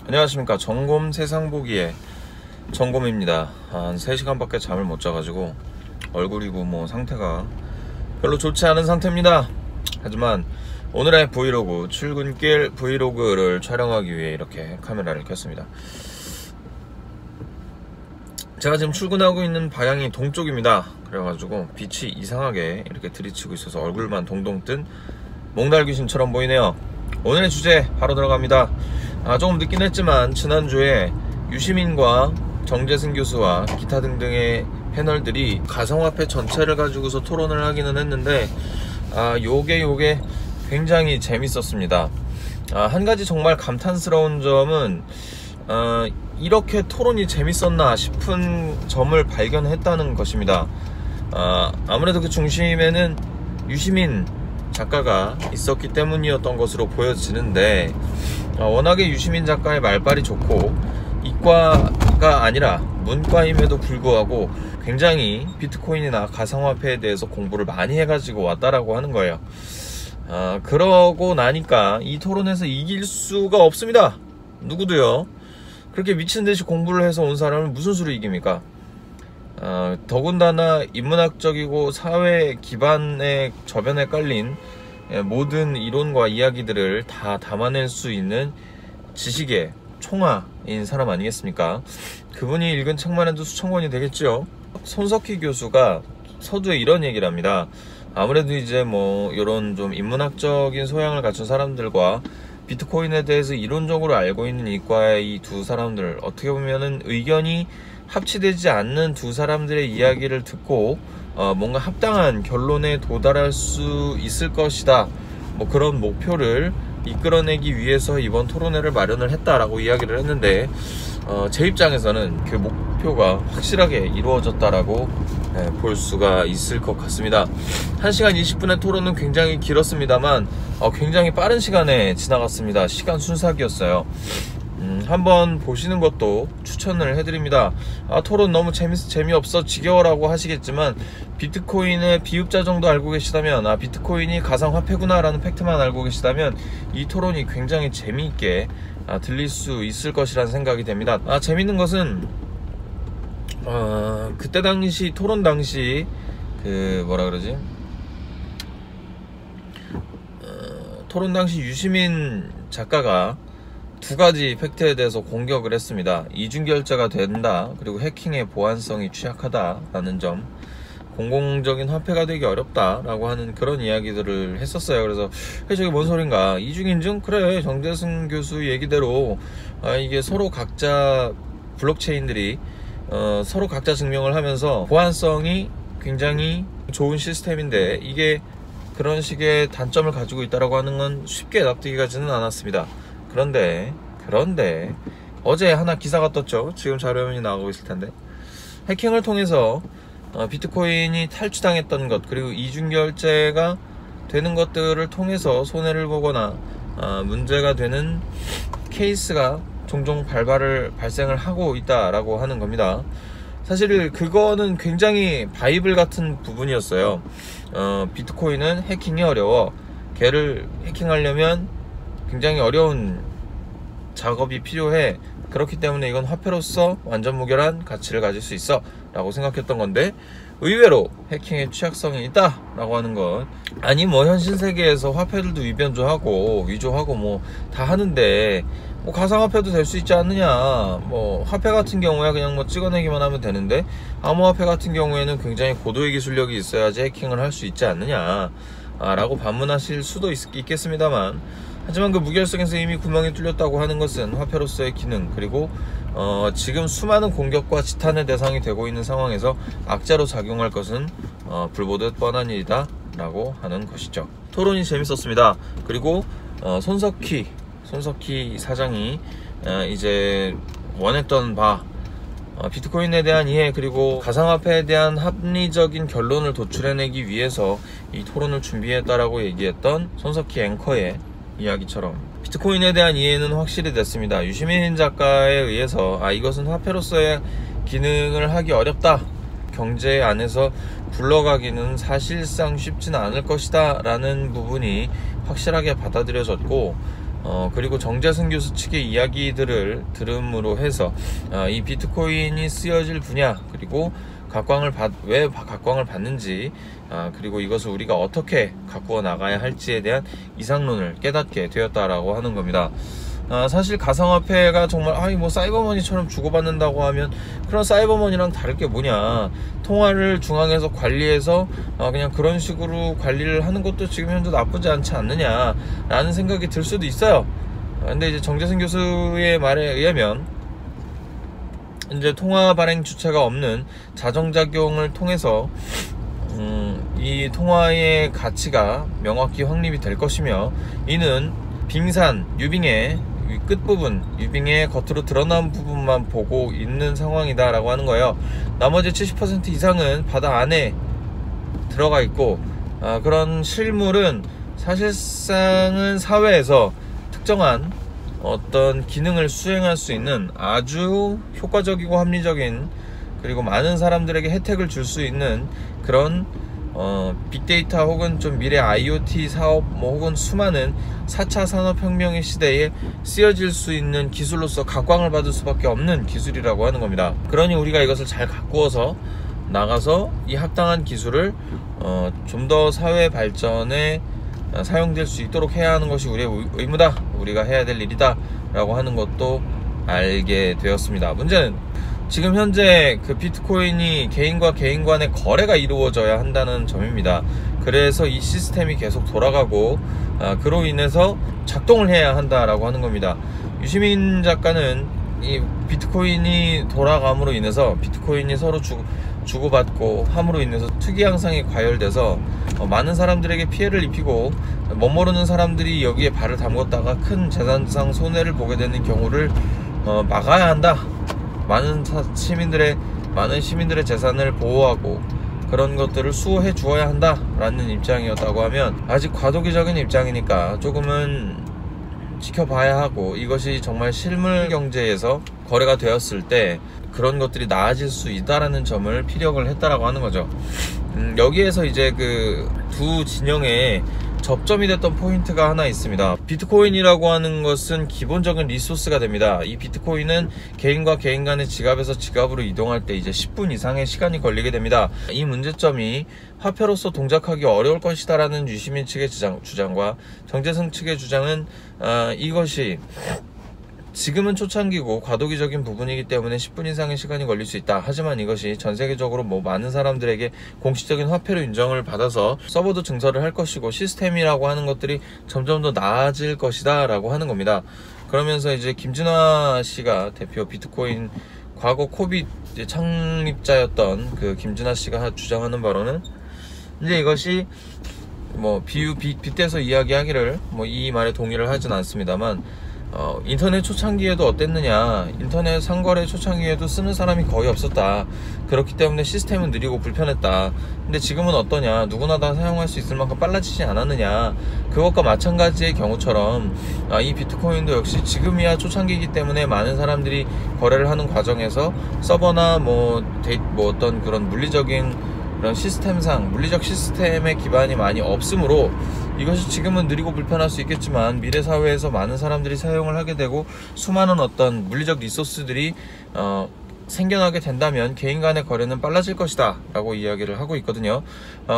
안녕하십니까. 정곰 세상보기의 정곰입니다. 한 3시간밖에 잠을 못 자가지고 얼굴이고 뭐 상태가 별로 좋지 않은 상태입니다. 하지만 오늘의 브이로그, 출근길 브이로그를 촬영하기 위해 이렇게 카메라를 켰습니다. 제가 지금 출근하고 있는 방향이 동쪽입니다. 그래가지고 빛이 이상하게 이렇게 들이치고 있어서 얼굴만 동동 뜬 몽달 귀신처럼 보이네요. 오늘의 주제 바로 들어갑니다. 조금 늦긴 했지만 지난주에 유시민과 정재승 교수와 기타 등등의 패널들이 가상화폐 전체를 가지고서 토론을 하기는 했는데 요게 굉장히 재밌었습니다. 한 가지 정말 감탄스러운 점은 이렇게 토론이 재밌었나 싶은 점을 발견했다는 것입니다. 아무래도 그 중심에는 유시민 작가가 있었기 때문이었던 것으로 보여지는데, 워낙에 유시민 작가의 말발이 좋고 이과가 아니라 문과임에도 불구하고 굉장히 비트코인이나 가상화폐에 대해서 공부를 많이 해가지고 왔다라고 하는 거예요. 그러고 나니까 이 토론에서 이길 수가 없습니다. 누구도요. 그렇게 미친듯이 공부를 해서 온 사람을 무슨 수로 이깁니까? 더군다나 인문학적이고 사회 기반의 저변에 깔린 모든 이론과 이야기들을 다 담아낼 수 있는 지식의 총아인 사람 아니겠습니까? 그분이 읽은 책만 해도 수천 권이 되겠죠. 손석희 교수가 서두에 이런 얘기를 합니다. 아무래도 이제 뭐 이런 좀 인문학적인 소양을 갖춘 사람들과 비트코인에 대해서 이론적으로 알고 있는 이과의 이 두 사람들, 어떻게 보면은 의견이 합치되지 않는 두 사람들의 이야기를 듣고 뭔가 합당한 결론에 도달할 수 있을 것이다, 뭐 그런 목표를 이끌어내기 위해서 이번 토론회를 마련을 했다라고 이야기를 했는데, 제 입장에서는 그 목표가 확실하게 이루어졌다라고 볼 수가 있을 것 같습니다. 1시간 20분의 토론은 굉장히 길었습니다만 굉장히 빠른 시간에 지나갔습니다. 시간 순삭이었어요. 한번 보시는 것도 추천을 해드립니다. 토론 너무 재미없어 지겨워라고 하시겠지만, 비트코인의 비읍자 정도 알고 계시다면, 비트코인이 가상화폐구나 라는 팩트만 알고 계시다면 이 토론이 굉장히 재미있게 들릴 수 있을 것이라는 생각이 됩니다. 재밌는 것은 그때 당시 토론 당시 토론 당시 유시민 작가가 두 가지 팩트에 대해서 공격을 했습니다. 이중결제가 된다, 그리고 해킹의 보안성이 취약하다라는 점, 공공적인 화폐가 되기 어렵다라고 하는 그런 이야기들을 했었어요. 그래서 저게 뭔 소린가, 이중인증? 그래, 정재승 교수 얘기대로 이게 서로 각자 블록체인들이 서로 각자 증명을 하면서 보안성이 굉장히 좋은 시스템인데 이게 그런 식의 단점을 가지고 있다라고 하는 건 쉽게 납득이 가지는 않았습니다. 그런데 어제 하나 기사가 떴죠. 지금 자료화면이 나오고 있을 텐데, 해킹을 통해서 비트코인이 탈취당했던 것, 그리고 이중결제가 되는 것들을 통해서 손해를 보거나 문제가 되는 케이스가 종종 발생을 하고 있다라고 하는 겁니다. 사실 그거는 굉장히 바이블 같은 부분이었어요. 비트코인은 해킹이 어려워, 걔를 해킹하려면 굉장히 어려운 작업이 필요해, 그렇기 때문에 이건 화폐로서 완전 무결한 가치를 가질 수 있어 라고 생각했던 건데, 의외로 해킹의 취약성이 있다 라고 하는 것. 아니 뭐 현실 세계에서 화폐들도 위변조하고 위조하고 뭐 다 하는데 뭐 가상화폐도 될 수 있지 않느냐, 뭐 화폐 같은 경우야 그냥 뭐 찍어내기만 하면 되는데, 암호화폐 같은 경우에는 굉장히 고도의 기술력이 있어야지 해킹을 할 수 있지 않느냐 라고 반문하실 수도 있겠습니다만, 하지만 그 무결성에서 이미 구멍이 뚫렸다고 하는 것은 화폐로서의 기능, 그리고 지금 수많은 공격과 지탄의 대상이 되고 있는 상황에서 악재로 작용할 것은 불보듯 뻔한 일이다 라고 하는 것이죠. 토론이 재밌었습니다. 그리고 손석희 사장이 이제 원했던 바, 비트코인에 대한 이해, 그리고 가상화폐에 대한 합리적인 결론을 도출해내기 위해서 이 토론을 준비했다라고 얘기했던 손석희 앵커의 이야기처럼 비트코인에 대한 이해는 확실히 됐습니다. 유시민 작가에 의해서 이것은 화폐로서의 기능을 하기 어렵다, 경제 안에서 굴러가기는 사실상 쉽지는 않을 것이다 라는 부분이 확실하게 받아들여졌고, 그리고 정재승 교수 측의 이야기들을 들음으로 해서 이 비트코인이 쓰여질 분야, 그리고 왜 각광을 받는지, 그리고 이것을 우리가 어떻게 가꾸어 나가야 할지에 대한 이상론을 깨닫게 되었다라고 하는 겁니다. 사실 가상화폐가 정말 뭐 사이버머니처럼 주고받는다고 하면 그런 사이버머니랑 다를 게 뭐냐, 통화를 중앙에서 관리해서 그냥 그런 식으로 관리를 하는 것도 지금 현재 나쁘지 않지 않느냐 라는 생각이 들 수도 있어요. 근데 이제 정재승 교수의 말에 의하면 이제 통화 발행 주체가 없는 자정작용을 통해서 이 통화의 가치가 명확히 확립이 될 것이며, 이는 빙산, 유빙의 끝부분, 유빙의 겉으로 드러난 부분만 보고 있는 상황이다 라고 하는 거예요. 나머지 70% 이상은 바다 안에 들어가 있고, 그런 실물은 사실상은 사회에서 특정한 어떤 기능을 수행할 수 있는 아주 효과적이고 합리적인, 그리고 많은 사람들에게 혜택을 줄 수 있는 그런 빅데이터 혹은 좀 미래 IoT 사업, 혹은 수많은 4차 산업혁명의 시대에 쓰여질 수 있는 기술로서 각광을 받을 수밖에 없는 기술이라고 하는 겁니다. 그러니 우리가 이것을 잘 가꾸어서 나가서 이 합당한 기술을 좀 더 사회 발전에 사용될 수 있도록 해야 하는 것이 우리의 의무다, 우리가 해야 될 일이다 라고 하는 것도 알게 되었습니다. 문제는 지금 현재 그 비트코인이 개인과 개인 간의 거래가 이루어져야 한다는 점입니다. 그래서 이 시스템이 계속 돌아가고 그로 인해서 작동을 해야 한다라고 하는 겁니다. 유시민 작가는 이 비트코인이 돌아감으로 인해서 비트코인이 서로 주고받고 함으로 인해서 투기 양상이 과열돼서 많은 사람들에게 피해를 입히고, 멋모르는 사람들이 여기에 발을 담궜다가 큰 재산상 손해를 보게 되는 경우를 막아야 한다. 많은 시민들의 재산을 보호하고 그런 것들을 수호해 주어야 한다 라는 입장이었다고 하면, 아직 과도기적인 입장이니까 조금은 지켜봐야 하고, 이것이 정말 실물 경제에서 거래가 되었을 때 그런 것들이 나아질 수 있다라는 점을 피력을 했다라고 하는 거죠. 여기에서 이제 그 두 진영의 접점이 됐던 포인트가 하나 있습니다. 비트코인이라고 하는 것은 기본적인 리소스가 됩니다. 이 비트코인은 개인과 개인 간의 지갑에서 지갑으로 이동할 때 이제 10분 이상의 시간이 걸리게 됩니다. 이 문제점이 화폐로서 동작하기 어려울 것이다 라는 유시민 측의 주장과 정재승 측의 주장은 이것이 지금은 초창기고 과도기적인 부분이기 때문에 10분 이상의 시간이 걸릴 수 있다. 하지만 이것이 전 세계적으로 많은 사람들에게 공식적인 화폐로 인정을 받아서 서버도 증설을 할 것이고, 시스템이라고 하는 것들이 점점 더 나아질 것이다 라고 하는 겁니다. 그러면서 이제 김진화 씨가 대표 비트코인 과거 코빗 창립자였던 그 김진화 씨가 주장하는 바로는, 이제 이것이 빗대서 이야기하기를 이 말에 동의를 하진 않습니다만, 인터넷 초창기에도 어땠느냐, 인터넷 상거래 초창기에도 쓰는 사람이 거의 없었다. 그렇기 때문에 시스템은 느리고 불편했다. 근데 지금은 어떠냐, 누구나 다 사용할 수 있을 만큼 빨라지지 않았느냐. 그것과 마찬가지의 경우처럼 이 비트코인도 역시 지금이야 초창기이기 때문에 많은 사람들이 거래를 하는 과정에서 서버나 어떤 그런 물리적인 그런 물리적 시스템의 기반이 많이 없으므로 이것이 지금은 느리고 불편할 수 있겠지만, 미래 사회에서 많은 사람들이 사용을 하게 되고 수많은 어떤 물리적 리소스들이 생겨나게 된다면 개인 간의 거래는 빨라질 것이다 라고 이야기를 하고 있거든요.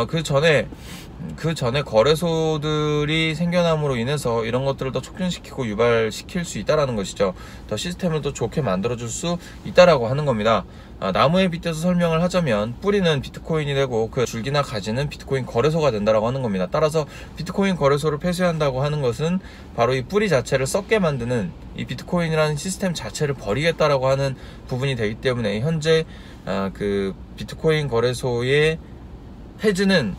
그 전에 거래소들이 생겨남으로 인해서 이런 것들을 더 촉진시키고 유발시킬 수 있다라는 것이죠. 더 시스템을 더 좋게 만들어줄 수 있다라고 하는 겁니다. 나무에 빗대서 설명을 하자면, 뿌리는 비트코인이 되고 그 줄기나 가지는 비트코인 거래소가 된다라고 하는 겁니다. 따라서 비트코인 거래소를 폐쇄한다고 하는 것은 바로 이 뿌리 자체를 썩게 만드는 이 비트코인이라는 시스템 자체를 버리겠다라고 하는 부분이 되기 때문에, 현재 그 비트코인 거래소의 폐지는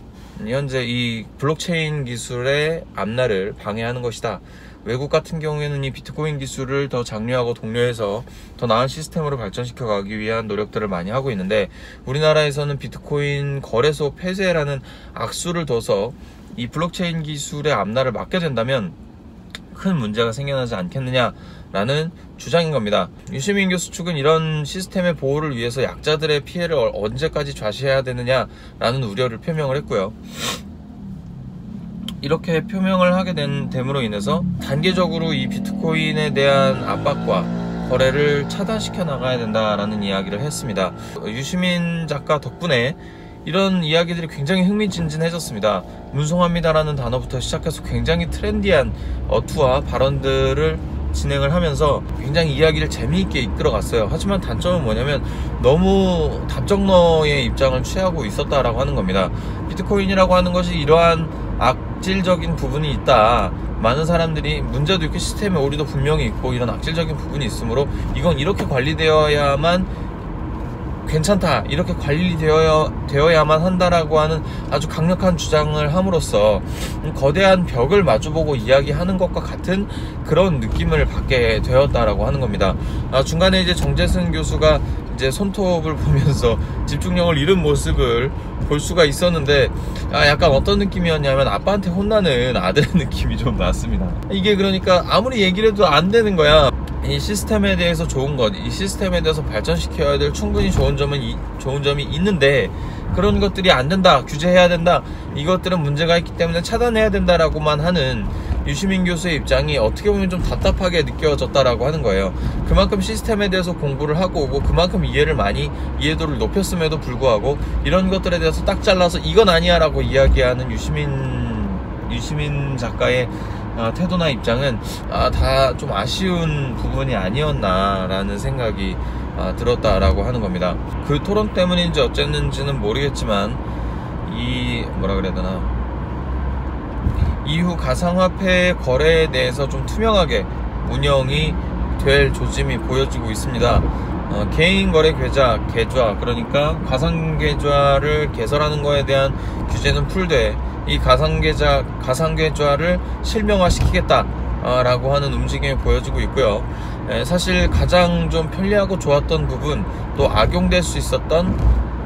현재 이 블록체인 기술의 앞날을 방해하는 것이다. 외국 같은 경우에는 이 비트코인 기술을 더 장려하고 독려해서 더 나은 시스템으로 발전시켜 가기 위한 노력들을 많이 하고 있는데, 우리나라에서는 비트코인 거래소 폐쇄라는 악수를 둬서 이 블록체인 기술의 앞날을 막게 된다면 큰 문제가 생겨나지 않겠느냐라는 주장인 겁니다. 유시민 교수 측은 이런 시스템의 보호를 위해서 약자들의 피해를 언제까지 좌시해야 되느냐라는 우려를 표명을 했고요. 이렇게 표명을 하게 됨으로 인해서 단계적으로 이 비트코인에 대한 압박과 거래를 차단시켜 나가야 된다라는 이야기를 했습니다. 유시민 작가 덕분에 이런 이야기들이 굉장히 흥미진진해졌습니다. 문송합니다라는 단어부터 시작해서 굉장히 트렌디한 어투와 발언들을 진행을 하면서 굉장히 이야기를 재미있게 이끌어갔어요. 하지만 단점은 뭐냐면 너무 답정너의 입장을 취하고 있었다라고 하는 겁니다. 비트코인이라고 하는 것이 이러한 악질적인 부분이 있다, 많은 사람들이 문제도 있고 시스템의 오류도 분명히 있고 이런 악질적인 부분이 있으므로 이건 이렇게 관리되어야만 괜찮다, 이렇게 관리되어야만 한다라고 하는 아주 강력한 주장을 함으로써 거대한 벽을 마주보고 이야기하는 것과 같은 그런 느낌을 받게 되었다라고 하는 겁니다. 중간에 이제 정재승 교수가 이제 손톱을 보면서 집중력을 잃은 모습을 볼 수가 있었는데 약간 어떤 느낌이었냐면 아빠한테 혼나는 아들의 느낌이 좀 났습니다. 이게 그러니까 아무리 얘기를 해도 안 되는 거야. 이 시스템에 대해서 좋은 것, 이 시스템에 대해서 발전시켜야 될 충분히 좋은 점이 있는데 그런 것들이 안 된다, 규제해야 된다, 이것들은 문제가 있기 때문에 차단해야 된다라고만 하는 유시민 교수의 입장이 어떻게 보면 좀 답답하게 느껴졌다라고 하는 거예요. 그만큼 시스템에 대해서 공부를 하고 오고 그만큼 이해도를 높였음에도 불구하고 이런 것들에 대해서 딱 잘라서 이건 아니야 라고 이야기하는 유시민 작가의 태도나 입장은 다 좀 아쉬운 부분이 아니었나 라는 생각이 들었다라고 하는 겁니다. 그 토론 때문인지 어쨌는지는 모르겠지만 뭐라 그래야 되나, 이후 가상화폐 거래에 대해서 좀 투명하게 운영이 될 조짐이 보여지고 있습니다. 개인 거래 계좌, 그러니까 가상 계좌를 개설하는 거에 대한 규제는 풀되 이 가상 계좌를 실명화시키겠다 라고 하는 움직임이 보여지고 있고요. 사실 가장 좀 편리하고 좋았던 부분, 또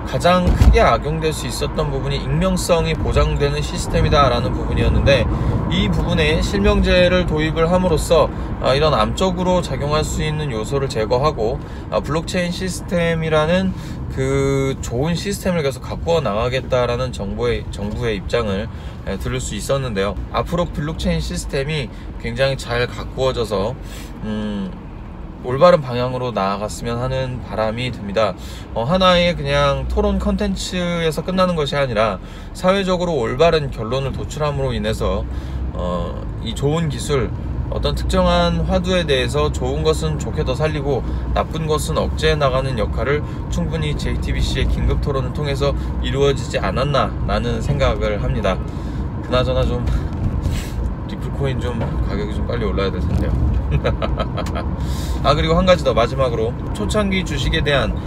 가장 크게 악용될 수 있었던 부분이 익명성이 보장되는 시스템이다 라는 부분이었는데, 이 부분에 실명제를 도입을 함으로써 이런 암적으로 작용할 수 있는 요소를 제거하고 블록체인 시스템이라는 그 좋은 시스템을 계속 가꾸어 나가겠다라는 정부의 입장을 들을 수 있었는데요. 앞으로 블록체인 시스템이 굉장히 잘 가꾸어져서 올바른 방향으로 나아갔으면 하는 바람이 듭니다. 하나의 그냥 토론 컨텐츠에서 끝나는 것이 아니라 사회적으로 올바른 결론을 도출함으로 인해서 이 좋은 기술, 어떤 특정한 화두에 대해서 좋은 것은 좋게 더 살리고 나쁜 것은 억제해 나가는 역할을 충분히 JTBC의 긴급 토론을 통해서 이루어지지 않았나 라는 생각을 합니다. 그나저나 좀 리플코인 좀 가격이 좀 빨리 올라야 될 텐데요. 그리고 한 가지 더 마지막으로, 초창기 주식에 대한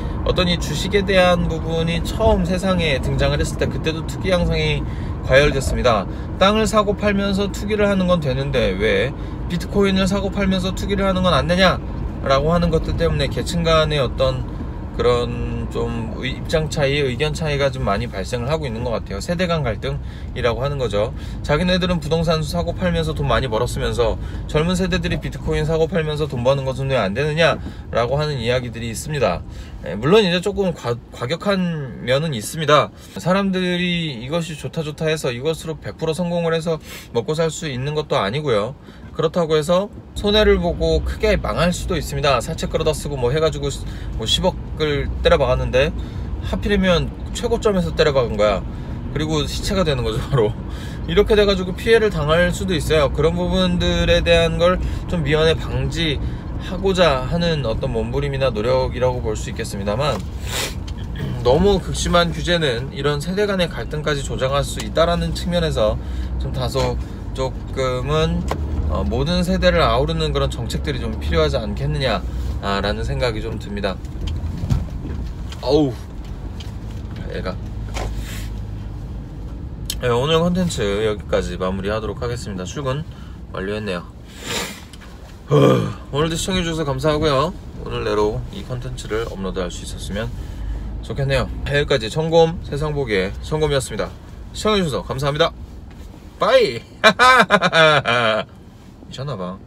이 주식에 대한 부분이 처음 세상에 등장을 했을 때 그때도 투기 양상이 과열됐습니다. 땅을 사고 팔면서 투기를 하는 건 되는데 왜 비트코인을 사고 팔면서 투기를 하는 건 안 되냐 라고 하는 것들 때문에 계층 간의 어떤 그런 좀 입장 차이, 의견 차이가 좀 많이 발생을 하고 있는 것 같아요. 세대 간 갈등이라고 하는 거죠. 자기네들은 부동산 사고 팔면서 돈 많이 벌었으면서 젊은 세대들이 비트코인 사고 팔면서 돈 버는 것은 왜 안 되느냐 라고 하는 이야기들이 있습니다. 물론 이제 조금 과격한 면은 있습니다. 사람들이 이것이 좋다 해서 이것으로 100% 성공을 해서 먹고 살 수 있는 것도 아니고요. 그렇다고 해서 손해를 보고 크게 망할 수도 있습니다. 사채 끌어다 쓰고 뭐 해가지고 10억을 때려박았는데 하필이면 최고점에서 때려박은 거야. 그리고 시체가 되는 거죠, 바로. 이렇게 돼가지고 피해를 당할 수도 있어요. 그런 부분들에 대한 걸 좀 미연에 방지하고자 하는 어떤 몸부림이나 노력이라고 볼 수 있겠습니다만, 너무 극심한 규제는 이런 세대 간의 갈등까지 조장할 수 있다라는 측면에서 좀 다소 조금은 모든 세대를 아우르는 그런 정책들이 좀 필요하지 않겠느냐 라는 생각이 좀 듭니다. 얘가 오늘 컨텐츠 여기까지 마무리하도록 하겠습니다. 출근 완료했네요. 오늘도 시청해주셔서 감사하고요. 오늘 내로 이 컨텐츠를 업로드할 수 있었으면 좋겠네요. 여기까지 청곰 세상보기의 청곰이었습니다. 시청해주셔서 감사합니다. 빠이. 미쳤나봐.